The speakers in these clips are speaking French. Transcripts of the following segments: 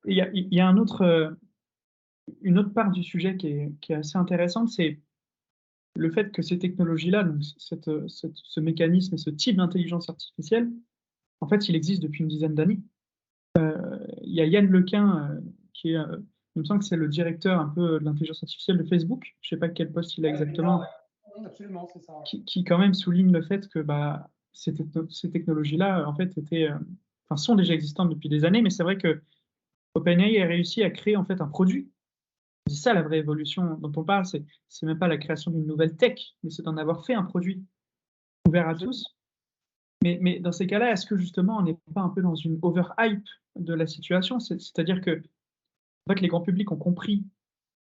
il y a un autre, une autre part du sujet qui est assez intéressante, c'est le fait que ces technologies-là, donc ce mécanisme et ce type d'intelligence artificielle, en fait, il existe depuis une dizaine d'années. Il y a Yann Lequin, qui est, il me semble que c'est le directeur un peu de l'intelligence artificielle de Facebook. Je sais pas quel poste il a Ouais, c'est ça, exactement, ouais. Absolument, c'est ça. Ouais. qui quand même souligne le fait que, bah, ces technologies-là, en fait, enfin, sont déjà existantes depuis des années, mais c'est vrai que OpenAI a réussi à créer, en fait, un produit. C'est ça la vraie évolution dont on parle, c'est même pas la création d'une nouvelle tech, mais c'est d'en avoir fait un produit ouvert à Absolument. tous. Mais dans ces cas-là, est-ce que justement on n'est pas un peu dans une overhype de la situation? C'est-à-dire que, en fait, les grands publics ont compris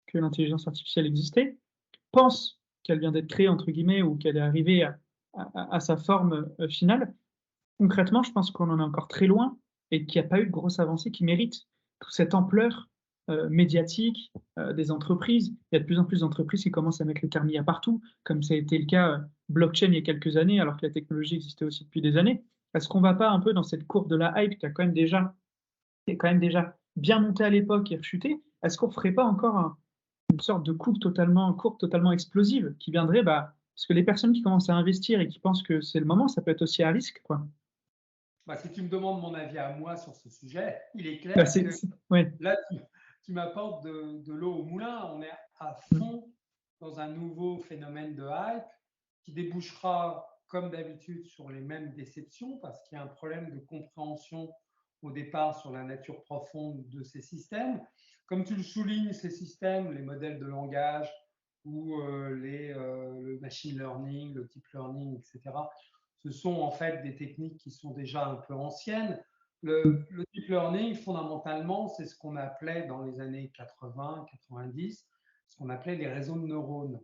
que l'intelligence artificielle existait, pensent qu'elle vient d'être «créée» entre guillemets ou qu'elle est arrivée à sa forme, finale. Concrètement, je pense qu'on en est encore très loin et qu'il y a pas eu de grosse avancée qui mérite toute cette ampleur, médiatique, des entreprises. Il y a de plus en plus d'entreprises qui commencent à mettre le Carmilla partout, comme ça a été le cas, blockchain il y a quelques années, alors que la technologie existait aussi depuis des années. Est-ce qu'on va pas un peu dans cette courbe de la hype qui est quand même déjà bien montée à l'époque et rechuté? Est-ce qu'on ferait pas encore une sorte de courbe totalement explosive qui viendrait, bah, parce que les personnes qui commencent à investir et qui pensent que c'est le moment, ça peut être aussi à risque, quoi. Bah, si tu me demandes mon avis à moi sur ce sujet, il est Bah, clair que ouais. là, tu m'apportes de l'eau au moulin. On est à Mmh. fond dans un nouveau phénomène de hype qui débouchera, comme d'habitude, sur les mêmes déceptions parce qu'il y a un problème de compréhension au départ sur la nature profonde de ces systèmes. Comme tu le soulignes, ces systèmes, les modèles de langage ou le machine learning, le deep learning, etc., ce sont en fait des techniques qui sont déjà un peu anciennes. Mmh. Le deep learning, fondamentalement, c'est ce qu'on appelait dans les années 80-90, ce qu'on appelait les réseaux de neurones.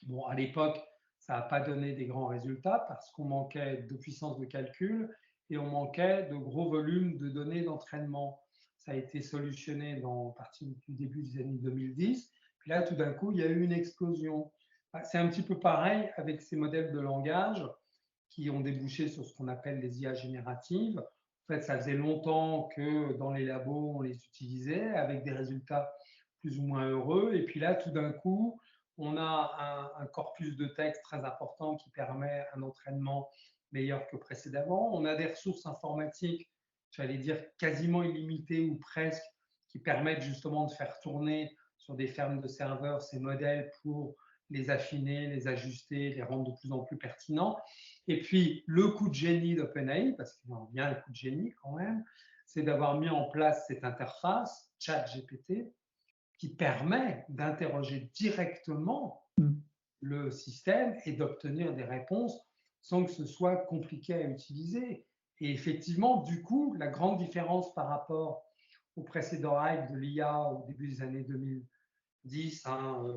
Bon, à l'époque, ça n'a pas donné des grands résultats parce qu'on manquait de puissance de calcul et on manquait de gros volumes de données d'entraînement. Ça a été solutionné dans partie du début des années 2010. Puis là, tout d'un coup, il y a eu une explosion. C'est un petit peu pareil avec ces modèles de langage qui ont débouché sur ce qu'on appelle les IA génératives. En fait, ça faisait longtemps que dans les labos, on les utilisait avec des résultats plus ou moins heureux. Et puis là, tout d'un coup, on a un corpus de texte très important qui permet un entraînement meilleur que précédemment. On a des ressources informatiques, j'allais dire quasiment illimitées ou presque, qui permettent justement de faire tourner sur des fermes de serveurs ces modèles pour les affiner, les ajuster, les rendre de plus en plus pertinents. Et puis, le coup de génie d'OpenAI, parce qu'il y a bien un coup de génie quand même, c'est d'avoir mis en place cette interface, ChatGPT, qui permet d'interroger directement Mmh. le système et d'obtenir des réponses sans que ce soit compliqué à utiliser. Et effectivement, du coup, la grande différence par rapport au précédent hype de l'IA au début des années 2010,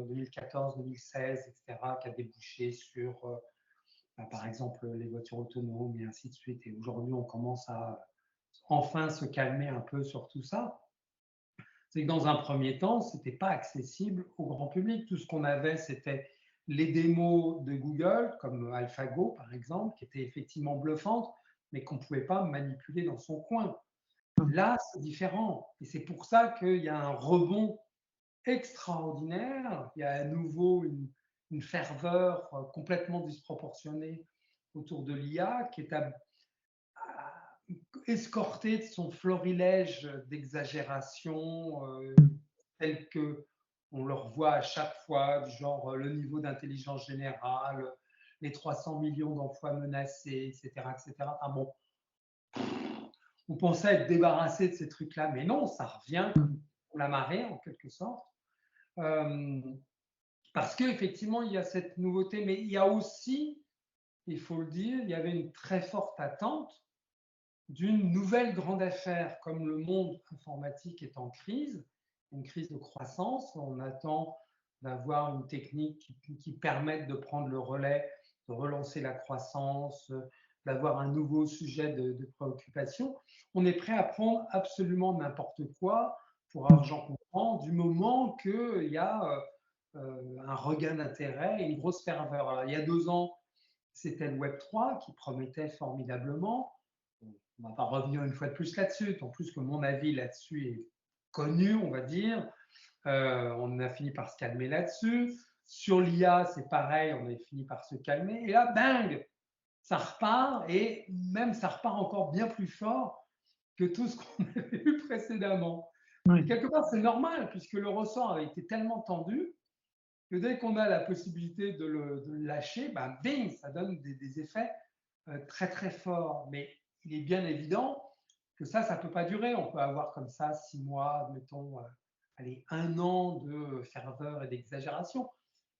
2014, 2016, etc., qui a débouché sur par exemple les voitures autonomes et ainsi de suite. Et aujourd'hui, on commence à enfin se calmer un peu sur tout ça. C'est que dans un premier temps, ce n'était pas accessible au grand public. Tout ce qu'on avait, c'était les démos de Google, comme AlphaGo par exemple, qui étaient effectivement bluffantes, mais qu'on ne pouvait pas manipuler dans son coin. Là, c'est différent. Et c'est pour ça qu'il y a un rebond extraordinaire. Il y a à nouveau une ferveur complètement disproportionnée autour de l'IA qui est escortée de son florilège d'exagération tel que on le revoit à chaque fois, du genre le niveau d'intelligence générale, les 300 millions d'emplois menacés, etc., etc. Ah bon, on pensait être débarrassé de ces trucs-là, mais non, ça revient Mmh. comme la marée en quelque sorte. Euh, Parce qu'effectivement, il y a cette nouveauté, mais il y a aussi, il faut le dire, il y avait une très forte attente d'une nouvelle grande affaire. Comme le monde informatique est en crise, une crise de croissance, on attend d'avoir une technique qui permette de prendre le relais, de relancer la croissance, d'avoir un nouveau sujet de préoccupation. On est prêt à prendre absolument n'importe quoi pour Mmh. argent comptant du moment qu'il y a un regain d'intérêt et une grosse ferveur. Alors, il y a 2 ans, c'était le Web3 qui promettait formidablement. On ne va pas revenir une fois de plus là-dessus, tant plus que mon avis là-dessus est connu, on va dire. On a fini par se calmer là-dessus. Sur l'IA, c'est pareil, on a fini par se calmer. Et là, bang, ça repart et même ça repart encore bien plus fort que tout ce qu'on avait eu précédemment. Et Oui. quelque part, c'est normal puisque le ressort avait été tellement tendu que dès qu'on a la possibilité de le lâcher, ben, bing, ça donne des effets très très forts. Mais il est bien évident que ça ne peut pas durer. On peut avoir comme ça 6 mois, mettons, allez, 1 an de ferveur et d'exagération.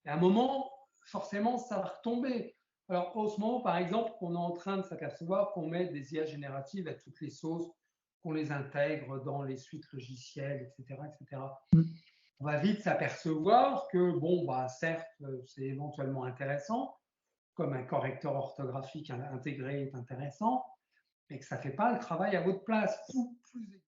Et à un moment, forcément, ça va retomber. Alors, en ce moment, par exemple, on est en train de s'apercevoir qu'on met des IA génératives à toutes les sauces, qu'on les intègre dans les suites logicielles, etc., etc. Mm. On va vite s'apercevoir que, bon, bah, certes, c'est éventuellement intéressant, comme un correcteur orthographique intégré est intéressant, mais que ça ne fait pas le travail à votre place. Plus